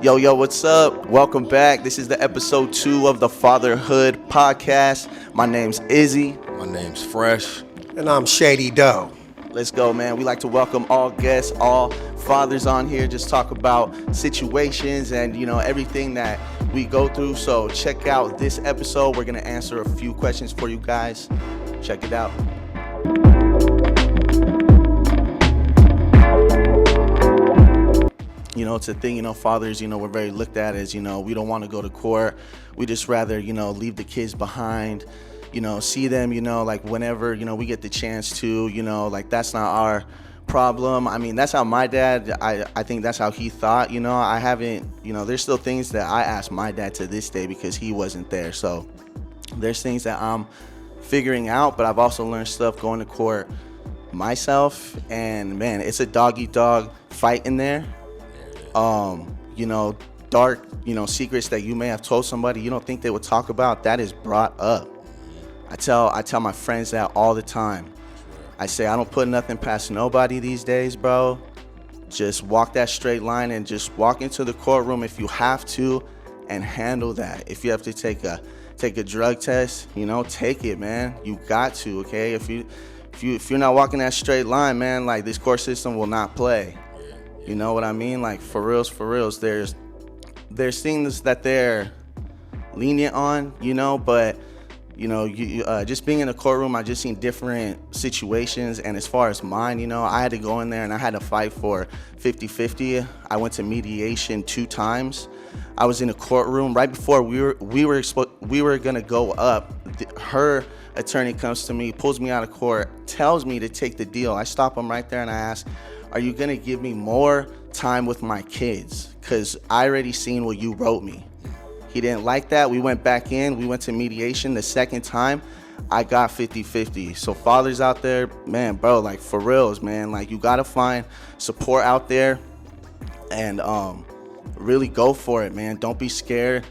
Yo, what's up? Welcome back. This is the episode 2 of the Fatherhood podcast. My name's Izzy. My name's Fresh. And I'm Shady Doe. Let's go, man. We like to welcome all guests, all fathers on here, just talk about situations and, everything that we go through. So check out this episode. We're going to answer a few questions for you guys. Check it out. It's a thing, fathers, we're very looked at as, we don't want to go to court. We just rather, leave the kids behind, see them, like whenever, we get the chance to, like that's not our problem. I mean, that's how my dad, I think that's how he thought, I haven't, there's still things that I ask my dad to this day because he wasn't there. So there's things that I'm figuring out, but I've also learned stuff going to court myself. And man, it's a dog-eat-dog fight in there. Dark, secrets that you may have told somebody you don't think they would talk about, that is brought up. I tell my friends that all the time. I say, I don't put nothing past nobody these days, bro. Just walk that straight line and just walk into the courtroom if you have to and handle that. If you have to take a drug test, take it, man. You got to, okay? If you're not walking that straight line, man, like this court system will not play. You know what I mean? Like for reals, there's things that they're lenient on, but just being in the courtroom, I just seen different situations. And as far as mine, I had to go in there and I had to fight for 50-50. I went to mediation 2 times. I was in a courtroom right before we were gonna go up. Her attorney comes to me, pulls me out of court, tells me to take the deal. I stop him right there and I ask, are you gonna give me more time with my kids? Because I already seen what you wrote me. He didn't like that. We went back in. We went to mediation. The second time, I got 50-50. So fathers out there, man, bro, like for reals, man, like you gotta find support out there and really go for it, man. Don't be scared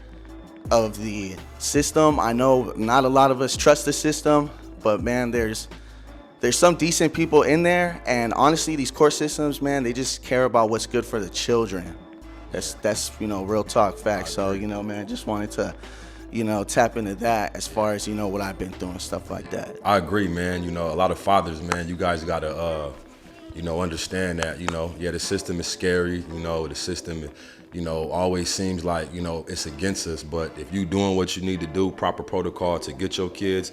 of the system. I know not a lot of us trust the system, but man, there's some decent people in there, and honestly, these court systems, man, they just care about what's good for the children. That's real talk, facts. So, man, just wanted to, tap into that as far as, what I've been through and stuff like that. I agree, man. A lot of fathers, man, you guys gotta, understand that, the system is scary. The system, always seems like, it's against us. But if you doing what you need to do, proper protocol to get your kids,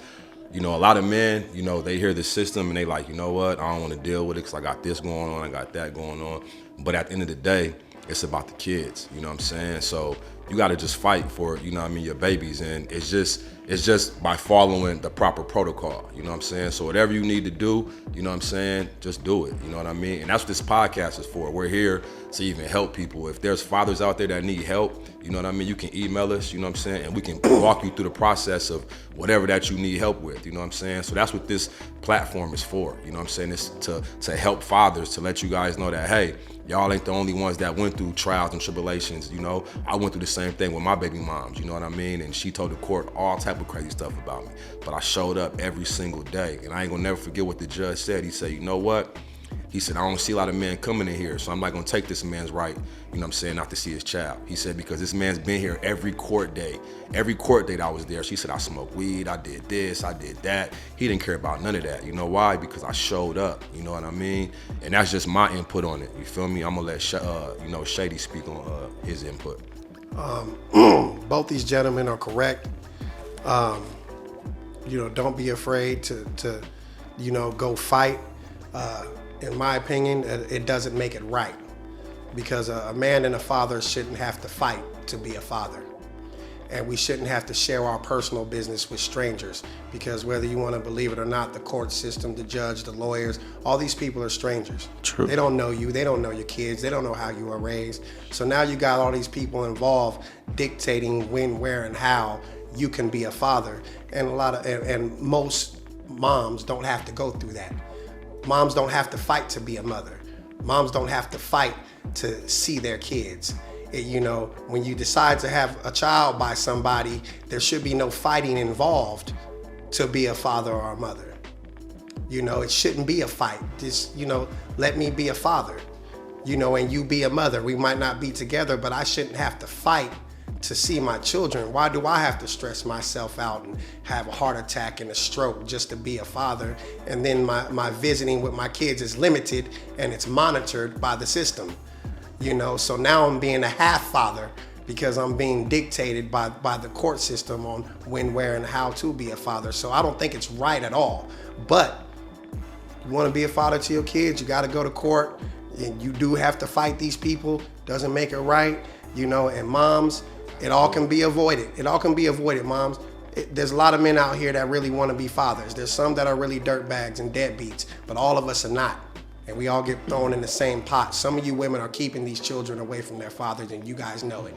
a lot of men, they hear the system and they like, you know what, I don't want to deal with it because I got this going on, I got that going on. But at the end of the day, it's about the kids, you know what I'm saying? So you got to just fight for, your babies. And it's just by following the proper protocol, you know what I'm saying? So whatever you need to do, just do it, you know what I mean? And that's what this podcast is for. We're here to even help people. If there's fathers out there that need help, you know what I mean? You can email us, you know what I'm saying? And we can walk you through the process of whatever that you need help with, you know what I'm saying? So that's what this platform is for, you know what I'm saying? It's to help fathers, to let you guys know that, hey, y'all ain't the only ones that went through trials and tribulations, I went through the same thing with my baby moms, you know what I mean? And she told the court all type of crazy stuff about me. But I showed up every single day. And I ain't gonna never forget what the judge said. He said, you know what? He said, I don't see a lot of men coming in here, so I'm not gonna take this man's right, not to see his child. He said, because this man's been here every court day that I was there. She said, I smoked weed, I did this, I did that. He didn't care about none of that. You know why? Because I showed up, you know what I mean? And that's just my input on it, you feel me? I'm gonna let Shady speak on his input. Both these gentlemen are correct. Don't be afraid to go fight. In my opinion, it doesn't make it right, because a man and a father shouldn't have to fight to be a father. And we shouldn't have to share our personal business with strangers, because whether you want to believe it or not, the court system, the judge, the lawyers, all these people are strangers. True. They don't know you, they don't know your kids, they don't know how you were raised. So now you got all these people involved dictating when, where, and how you can be a father. And and most moms don't have to go through that. Moms don't have to fight to be a mother. Moms don't have to fight to see their kids. When you decide to have a child by somebody, there should be no fighting involved to be a father or a mother. It shouldn't be a fight. Just, let me be a father. and you be a mother. We might not be together, but I shouldn't have to fight to see my children. Why do I have to stress myself out and have a heart attack and a stroke just to be a father? And then my visiting with my kids is limited and it's monitored by the system. So now I'm being a half father because I'm being dictated by the court system on when, where, and how to be a father. So I don't think it's right at all. But you want to be a father to your kids, you got to go to court, and you do have to fight these people. Doesn't make it right, and moms, it all can be avoided. It all can be avoided, moms. There's a lot of men out here that really want to be fathers. There's some that are really dirtbags and deadbeats, but all of us are not. And we all get thrown in the same pot. Some of you women are keeping these children away from their fathers, and you guys know it.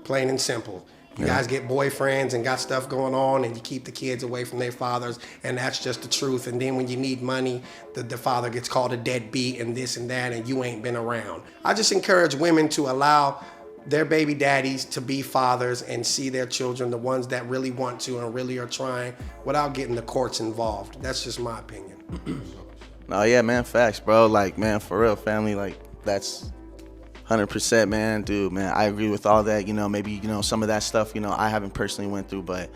Plain and simple. You guys get boyfriends and got stuff going on, and you keep the kids away from their fathers, and that's just the truth. And then when you need money, the father gets called a deadbeat and this and that, and you ain't been around. I just encourage women to allow their baby daddies to be fathers and see their children, the ones that really want to and really are trying, without getting the courts involved. That's just my opinion. No, yeah, man, facts, bro. Like, man, for real, family, like, that's 100%, man, dude, man. I agree with all that. Maybe, some of that stuff, I haven't personally went through, but,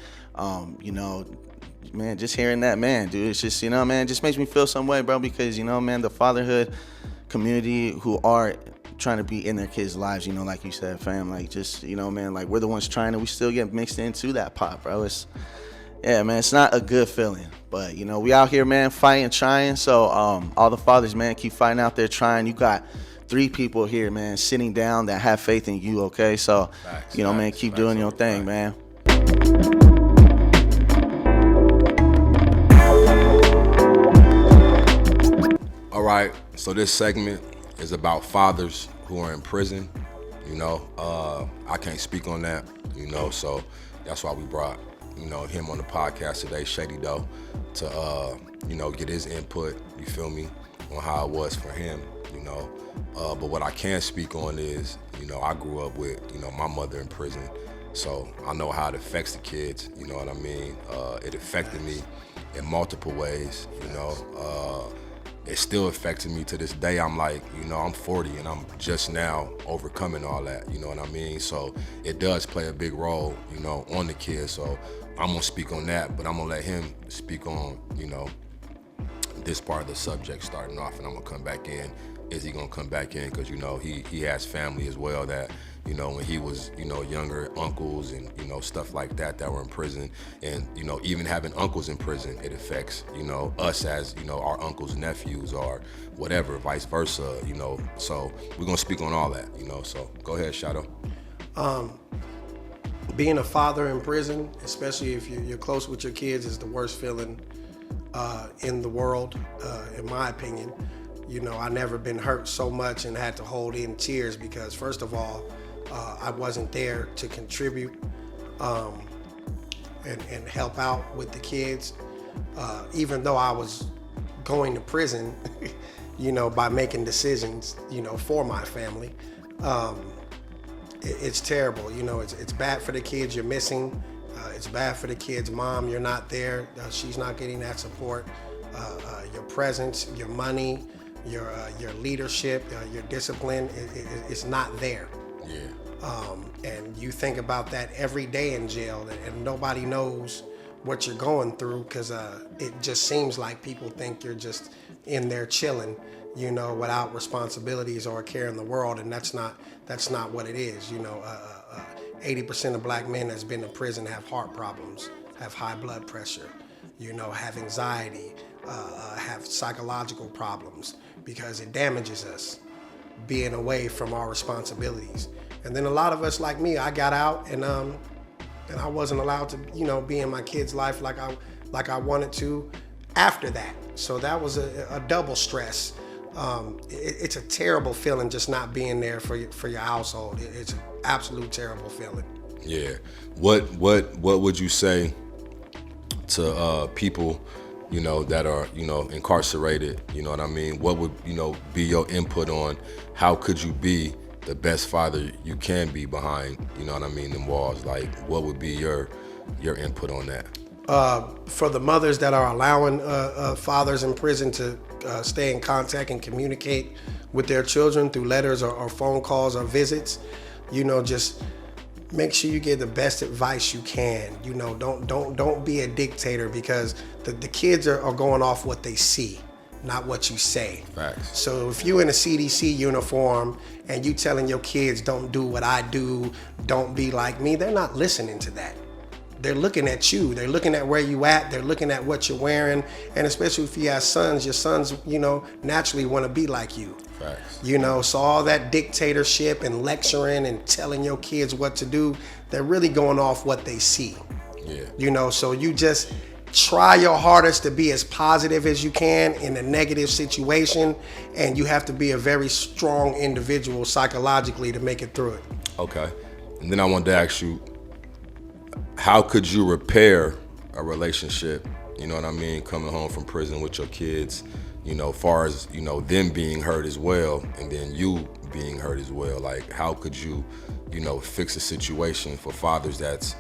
man, just hearing that, man, dude, it's just, man, it just makes me feel some way, bro, because, man, the fatherhood community who are trying to be in their kids' lives, like you said, fam, like, just, man, like, we're the ones trying to, we still get mixed into that pot, bro. Yeah, man, it's not a good feeling, but, we out here, man, fighting, trying. So all the fathers, man, keep fighting out there, trying. You got 3 people here, man, sitting down that have faith in you, okay? So, man, keep doing your thing, man. All right, so this segment is about fathers who are in prison. I can't speak on that, so that's why we brought him on the podcast today, Shady Doe, to get his input, you feel me, on how it was for him, but what I can speak on is, I grew up with, my mother in prison, so I know how it affects the kids, you know what I mean? It affected me in multiple ways, it still affected me to this day. I'm like, I'm 40 and I'm just now overcoming all that, you know what I mean? So it does play a big role, on the kids. So I'm gonna speak on that, but I'm gonna let him speak on, this part of the subject starting off, and I'm gonna come back in. Is he gonna come back in? Because, he has family as well that, when he was, younger, uncles and, stuff like that were in prison. And, even having uncles in prison, it affects, us as, our uncles, nephews, or whatever, vice versa, So we're gonna speak on all that, So go ahead, Shadow. Being a father in prison, especially if you're close with your kids, is the worst feeling in the world, in my opinion. I never been hurt so much and had to hold in tears because, first of all, I wasn't there to contribute and help out with the kids, even though I was going to prison, by making decisions, for my family. It's terrible. It's bad for the kids you're missing. It's bad for the kids' mom. You're not there. She's not getting that support. Your presence, your money, your leadership, your discipline, it's not there. Yeah. And you think about that every day in jail, and nobody knows what you're going through because it just seems like people think you're just in there chilling, without responsibilities or a care in the world, and that's not what it is. 80% of black men that's been in prison have heart problems, have high blood pressure, have anxiety, have psychological problems because it damages us being away from our responsibilities. And then a lot of us, like me, I got out and I wasn't allowed to, be in my kid's life like I wanted to after that. So that was a double stress. It's a terrible feeling just not being there for your household. It's an absolute terrible feeling. Yeah. What would you say to people, that are, incarcerated? You know what I mean? What would, be your input on how could you be the best father you can be behind, them walls? Like, what would be your input on that? For the mothers that are allowing fathers in prison to stay in contact and communicate with their children through letters or phone calls or visits. Just make sure you get the best advice you can. Don't be a dictator, because the kids are going off what they see, not what you say. Facts. So if you in a CDC uniform and you telling your kids don't do what I do, don't be like me, they're not listening to that. They're looking at you. They're looking at where you at. They're looking at what you're wearing. And especially if you have sons, your sons, naturally want to be like you. Facts. So all that dictatorship and lecturing and telling your kids what to do, they're really going off what they see. Yeah. So you just try your hardest to be as positive as you can in a negative situation, and you have to be a very strong individual psychologically to make it through it. Okay. And then I wanted to ask you, how could you repair a relationship, you know what I mean, coming home from prison with your kids, far as, them being hurt as well, and then you being hurt as well? Like, how could you, fix a situation for fathers that's,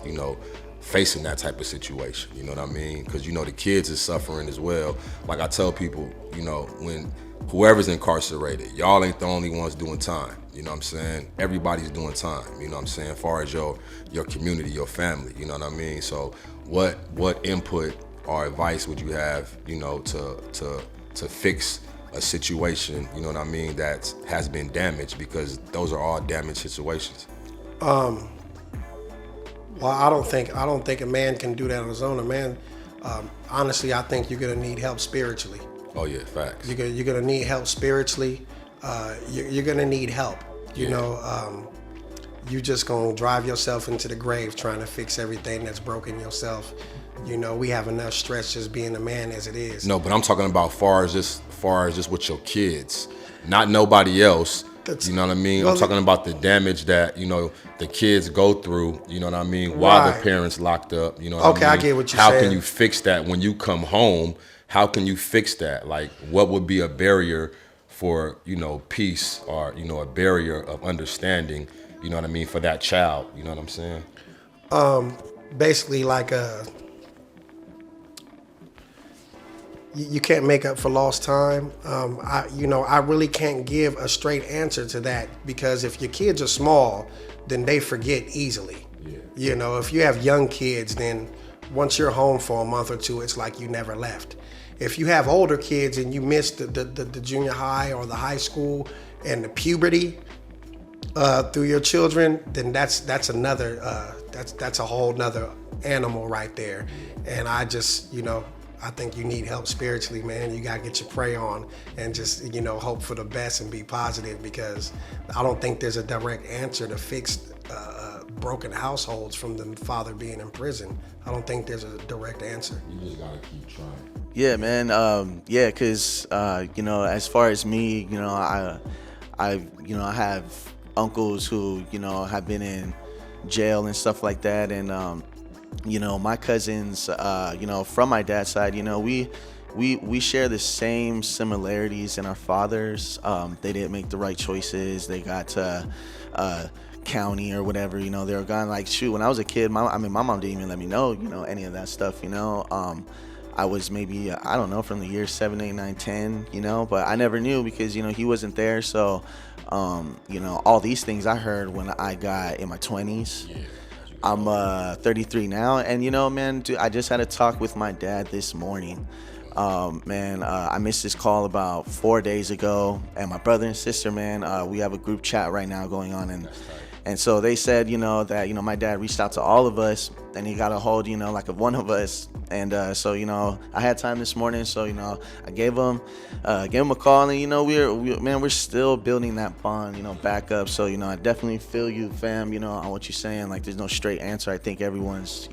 facing that type of situation, you know what I mean? Because, the kids is suffering as well. Like I tell people, when whoever's incarcerated, y'all ain't the only ones doing time. You know what I'm saying? Everybody's doing time, you know what I'm saying? As far as your community, your family, you know what I mean? So what input or advice would you have, to fix a situation, you know what I mean, that has been damaged, because those are all damaged situations? Well, I don't think a man can do that on his own. A man, honestly, I think you're gonna need help spiritually. Oh yeah, facts. You're gonna need help spiritually. You're gonna need help. You just gonna drive yourself into the grave trying to fix everything that's broken yourself. We have enough stress just being a man as it is. No, but I'm talking about far as just with your kids, not nobody else. You know what I mean? I'm talking about the damage that, the kids go through, you know what I mean, while the parents locked up, you know what I mean? I get what you're saying. saying. How can you fix that when you come home? How can you fix that? Like, what would be a barrier for, peace, or, a barrier of understanding, you know what I mean, for that child, you know what I'm saying? Basically, like you can't make up for lost time. I really can't give a straight answer to that, because if your kids are small, then they forget easily. Yeah. If you have young kids, then once you're home for a month or two, it's like you never left. If you have older kids and you miss the junior high or the high school and the puberty through your children, then that's another that's a whole nother animal right there. And I just I think you need help spiritually, man. You gotta get your prey on and just hope for the best and be positive, because I don't think there's a direct answer to fix broken households from the father being in prison. I don't think there's a direct answer. You just gotta keep trying. Yeah, man. Because as far as me, I have uncles who have been in jail and stuff like that, and my cousins, from my dad's side, we share the same similarities in our fathers. They didn't make the right choices. They got to county or whatever, they were gone. Like, shoot, when I was a kid, my mom didn't even let me know, any of that stuff, I was maybe, I don't know, from the years 7, 8, 9, 10, but I never knew, because, he wasn't there. So, all these things I heard when I got in my 20s. Yeah. I'm 33 now, and man, dude, I just had a talk with my dad this morning. I missed this call about 4 days ago, and my brother and sister, man, we have a group chat right now going on, and so they said, that my dad reached out to all of us, and he got a hold, like of one of us, and so I had time this morning, so I gave him a call, and we're still building that bond, back up. So I definitely feel you, fam, on what you're saying. Like, there's no straight answer. I think everyone's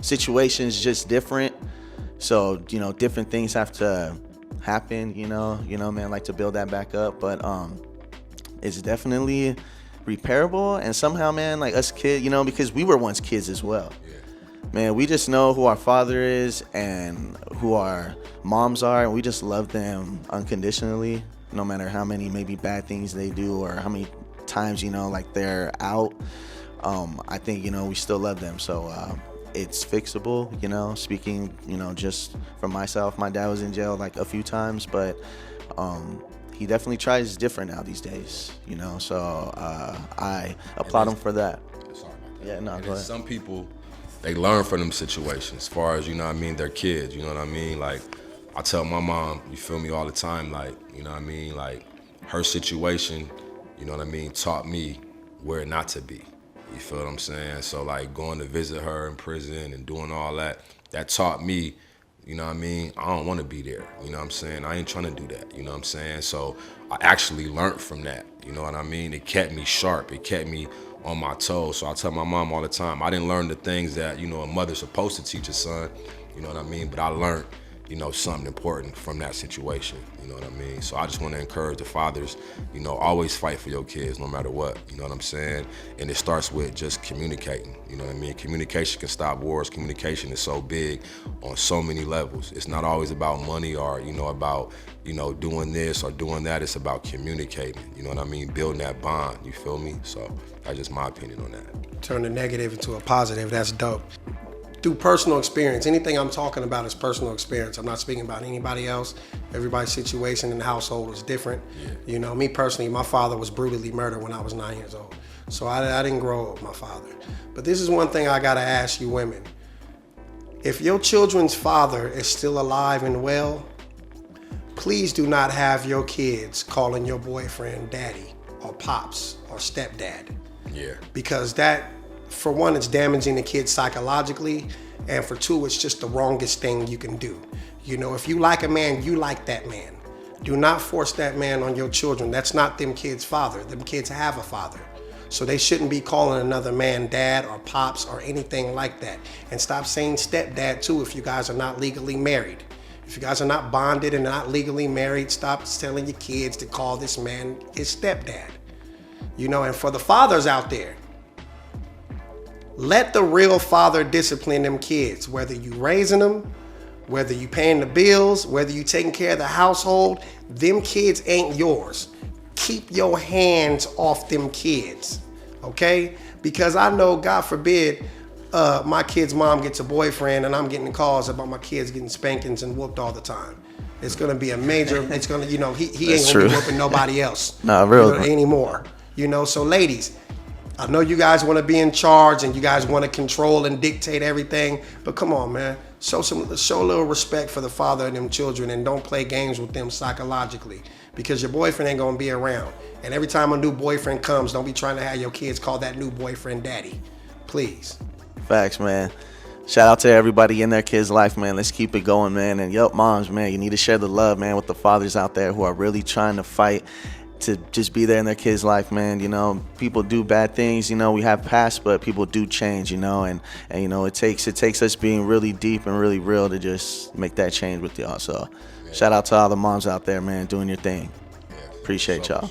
situation's just different, so different things have to happen, man, like to build that back up. But it's definitely repairable, and somehow, man, like us kids, because we were once kids as well. Man, we just know who our father is and who our moms are, and we just love them unconditionally, no matter how many maybe bad things they do or how many times like they're out. I think we still love them. So it's fixable, you know, speaking, you know, just for myself. My dad was in jail like a few times, but he definitely tries different now these days, you know, so I applaud him for that. Sorry about that. Yeah, no, And go then ahead. some people, they learn from them situations as far as, you know what I mean, their kids, you know what I mean? Like, I tell my mom, you feel me, all the time, like, you know what I mean? Like, her situation, you know what I mean, taught me where not to be. You feel what I'm saying? So, like, going to visit her in prison and doing all that, that taught me, you know what I mean, I don't want to be there. You know what I'm saying? I ain't trying to do that. You know what I'm saying? So I actually learned from that. You know what I mean? It kept me sharp. It kept me on my toes. So I tell my mom all the time, I didn't learn the things that, you know, a mother's supposed to teach a son. You know what I mean? But I learned, you know, something important from that situation. You know what I mean? So I just want to encourage the fathers, you know, always fight for your kids no matter what. You know what I'm saying? And it starts with just communicating. You know what I mean? Communication can stop wars. Communication is so big on so many levels. It's not always about money or, you know, about, you know, doing this or doing that. It's about communicating. You know what I mean? Building that bond. You feel me? So that's just my opinion on that. Turn the negative into a positive. That's dope. Through personal experience, anything I'm talking about is personal experience. I'm not speaking about anybody else. Everybody's situation in the household is different. Yeah. You know, me personally, my father was brutally murdered when I was 9 years old. So I didn't grow up with my father. But this is one thing I gotta ask you women. If your children's father is still alive and well, please do not have your kids calling your boyfriend daddy or pops or stepdad. Yeah. Because that, for one, it's damaging the kids psychologically, and for two, it's just the wrongest thing you can do. You know, if you like a man, you like that man. Do not force that man on your children. That's not them kids' father. Them kids have a father. So they shouldn't be calling another man dad or pops or anything like that. And stop saying stepdad too if you guys are not legally married. If you guys are not bonded and not legally married, stop telling your kids to call this man his stepdad. You know, and for the fathers out there, let the real father discipline them kids, whether you raising them, whether you paying the bills, whether you taking care of the household. Them kids ain't yours. Keep your hands off them kids, okay? Because I know, God forbid, my kid's mom gets a boyfriend and I'm getting calls about my kids getting spankings and whooped all the time. It's gonna be a major, it's gonna, you know, he ain't gonna be whooping nobody else anymore. You know, so ladies, I know you guys want to be in charge and you guys want to control and dictate everything, but come on, man. Show a little respect for the father of them children and don't play games with them psychologically, because your boyfriend ain't gonna be around. And every time a new boyfriend comes, don't be trying to have your kids call that new boyfriend daddy, please. Facts, man. Shout out to everybody in their kids' life, man. Let's keep it going, man. And yup, moms, man, you need to share the love, man, with the fathers out there who are really trying to fight to just be there in their kids' life, man. You know, people do bad things, you know, we have past, but people do change, you know, and you know, it takes us being really deep and really real to just make that change with y'all. So shout out to all the moms out there, man, doing your thing. Appreciate y'all.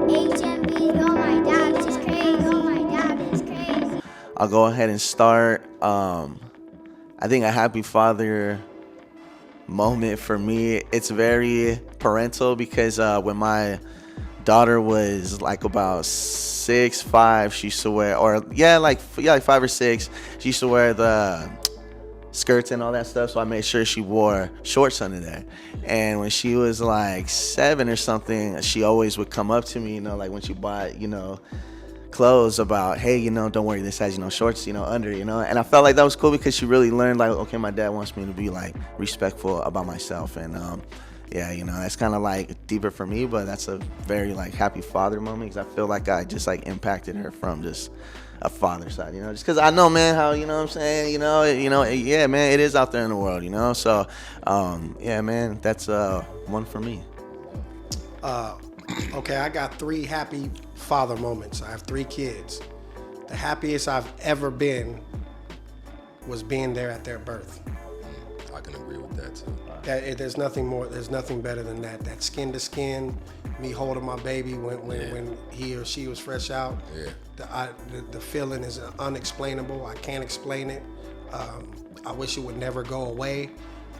HMB, oh my dad is crazy. Oh my dad is crazy. I'll go ahead and start. I think a happy father moment for me, it's very parental, because when my daughter was like about 6, 5, she used to wear, like 5 or 6, she used to wear the skirts and all that stuff, so I made sure she wore shorts under there. And when she was like 7 or something, she always would come up to me, you know, like when she bought, you know, clothes, about, hey, you know, don't worry, this has, you know, shorts, you know, under, you know. And I felt like that was cool because she really learned, like, okay, my dad wants me to be like respectful about myself. And yeah, you know, that's kind of like deeper for me, but that's a very like happy father moment, because I feel like I just like impacted her from just a father side, you know, just because I know, man, how, you know what I'm saying, you know, yeah, man, it is out there in the world, you know. So yeah, man, that's one for me. Okay, I got 3 happy father moments. I have 3 kids. The happiest I've ever been was being there at their birth. I can agree with that too. There's nothing more. There's nothing better than that. That skin to skin, me holding my baby when he or she was fresh out. Yeah. The feeling is unexplainable. I can't explain it. I wish it would never go away,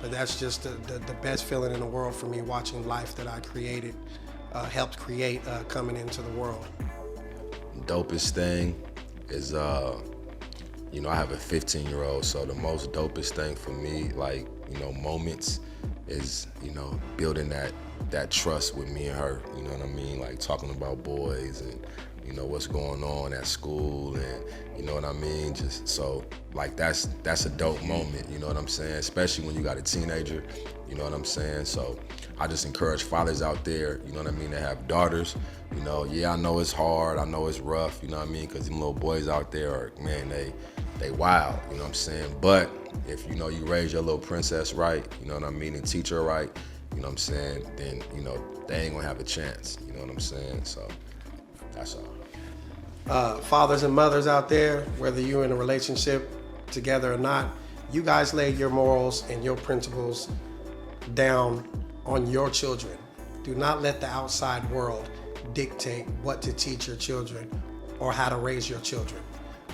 but that's just the best feeling in the world for me, watching life that I created, helped create, coming into the world. Dopest thing is You know, I have a 15-year-old, so the most dopest thing for me, like, you know, moments is, you know, building that trust with me and her, you know what I mean? Like talking about boys and, you know, what's going on at school and, you know what I mean? Just so, like, that's a dope moment, you know what I'm saying? Especially when you got a teenager, you know what I'm saying? So I just encourage fathers out there, you know what I mean, that have daughters, you know, yeah, I know it's hard, I know it's rough, you know what I mean? Because them little boys out there are, man, they wild, you know what I'm saying? But if, you know, you raise your little princess right, you know what I mean, and teach her right, you know what I'm saying, then, you know, they ain't gonna have a chance, you know what I'm saying? So that's all. Fathers and mothers out there, whether you're in a relationship together or not, you guys lay your morals and your principles down on your children. Do not let the outside world dictate what to teach your children or how to raise your children.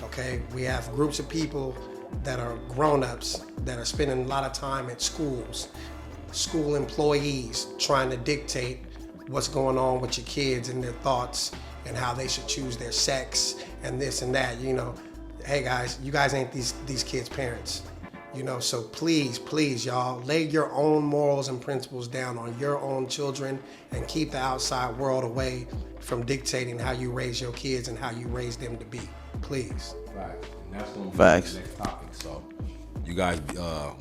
Okay? We have groups of people that are grown-ups that are spending a lot of time at schools, school employees trying to dictate what's going on with your kids and their thoughts and how they should choose their sex and this and that. You know, hey guys, you guys ain't these kids' parents. You know, so please, y'all, lay your own morals and principles down on your own children and keep the outside world away from dictating how you raise your kids and how you raise them to be. Please. Facts. And that's gonna be Facts. the next topic. So you guys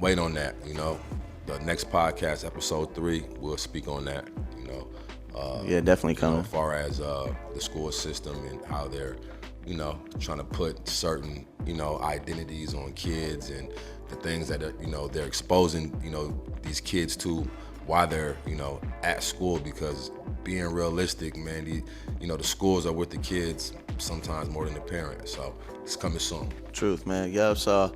wait on that, you know. The next podcast, episode 3, we'll speak on that, you know. Yeah, definitely You know, coming. as far as the school system and how they're, you know, trying to put certain, you know, identities on kids and the things that, you know, they're exposing, you know, these kids to while they're, you know, at school. Because being realistic, man, you know, the schools are with the kids sometimes more than the parents. So it's coming soon. Truth, man. Yep. So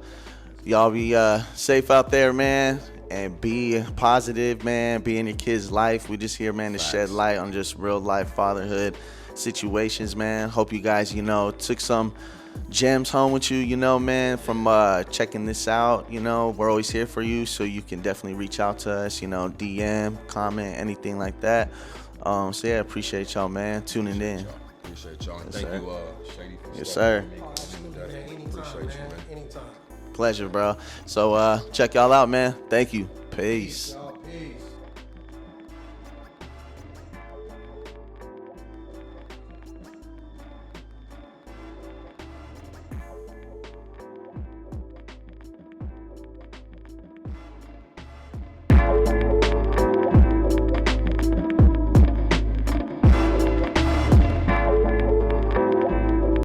y'all be safe out there, man, and be positive, man. Be in your kids' life. We just here, man, to shed light on just real life fatherhood situations, man. Hope you guys, you know, took some gems home with you, you know, man, from checking this out. You know, we're always here for you, so you can definitely reach out to us, you know, DM, comment, anything like that. So yeah, appreciate y'all, man, tuning in. Appreciate y'all. And Yes, thank sir. you, Shady, for Yes, stepping sir. in with me today. Anytime, Appreciate you, man. man. Anytime. Pleasure, bro. So check y'all out, man. Thank you. Peace.